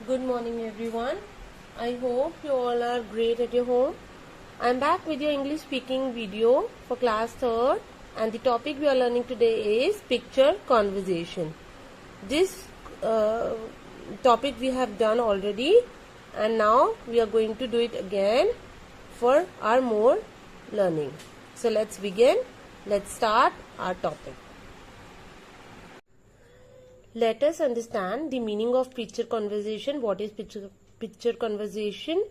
Good morning everyone. I hope you all are great at your home. I am back with your English speaking video for class 3rd, and the topic we are learning today is picture conversation. This topic we have done already, and now we are going to do it again for our more learning. So let's begin. Let's start our topic. Let us understand the meaning of picture conversation. What is picture conversation?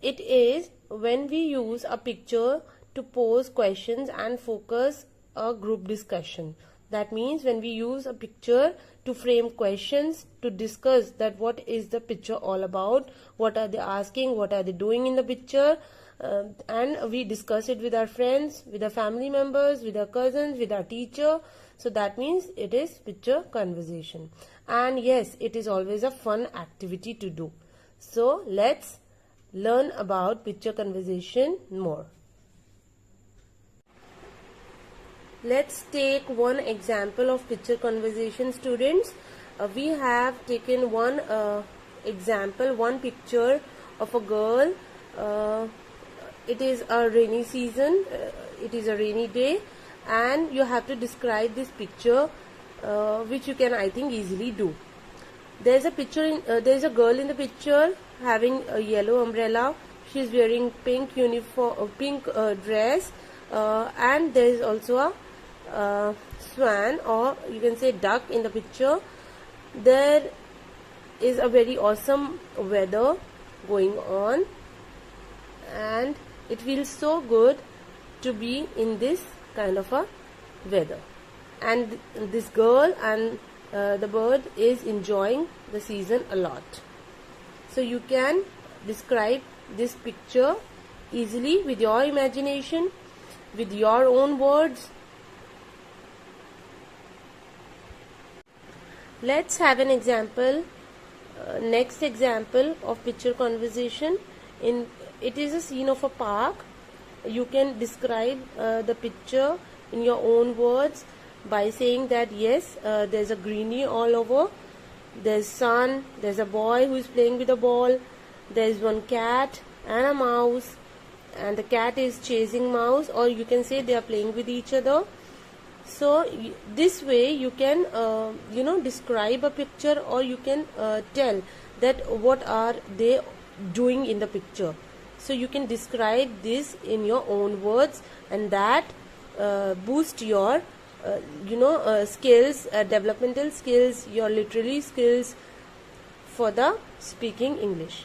It is when we use a picture to pose questions and focus a group discussion. That means when we use a picture to frame questions, to discuss that what is the picture all about, what are they asking, what are they doing in the picture, and we discuss it with our friends, with our family members, with our cousins, with our teacher. So that means it is picture conversation. And yes, it is always a fun activity to do. So let's learn about picture conversation more. Let's take one example of picture conversation, students. We have taken one example, one picture of a girl. It is a rainy season, it is a rainy day, and you have to describe this picture, which you can, I think, easily do. There's a picture. There's a girl in the picture having a yellow umbrella. She's wearing pink uniform, pink dress, and there is also a swan, or you can say duck, in the picture. There is a very awesome weather going on, and it feels so good to be in this kind of a weather, and this girl and the bird is enjoying the season a lot. So you can describe this picture easily with your imagination, with your own words. Let's have an example, next example of picture conversation. It is a scene of a park. You can describe the picture in your own words by saying that yes, there's a greenery all over, there's sun, there's a boy who is playing with a ball, there's one cat and a mouse, and the cat is chasing mouse, or you can say they are playing with each other. So this way you can describe a picture, or you can tell that what are they doing in the picture. So you can describe this in your own words, and that boost your skills, developmental skills, your literary skills for the speaking English.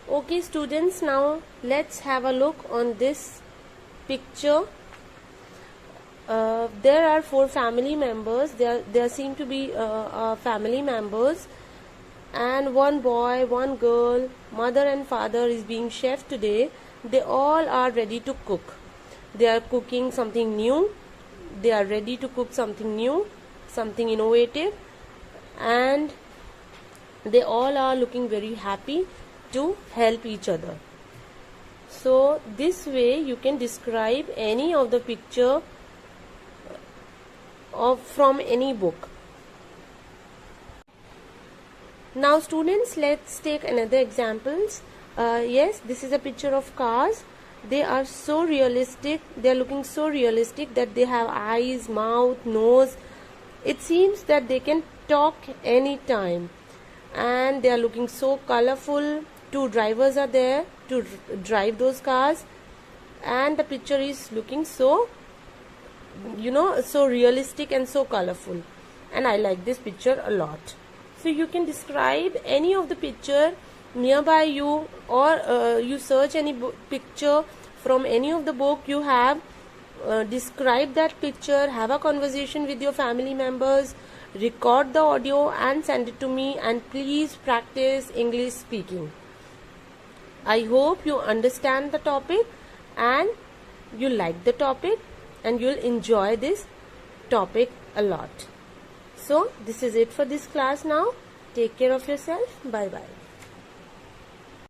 Okay students, now let's have a look on this picture. There are 4 family members. There seem to be family members, and one boy, one girl, mother and father is being chef today. They all are ready to cook. They are cooking something new. They are ready to cook something new, something innovative, and they all are looking very happy to help each other. So this way you can describe any of the picture from any book. Now students, let's take another examples. Yes, this is a picture of cars. They are so realistic. They are looking so realistic that they have eyes, mouth, nose. It seems that they can talk anytime, and they are looking so colorful. 2 drivers are there to drive those cars, and the picture is looking so so realistic and so colorful, and I like this picture a lot. So you can describe any of the picture nearby you, or you search any picture from any of the book you have, describe that picture, have a conversation with your family members, record the audio and send it to me, and please practice English speaking. I hope you understand the topic and you like the topic, and you'll enjoy this topic a lot. So this is it for this class now. Take care of yourself. Bye bye.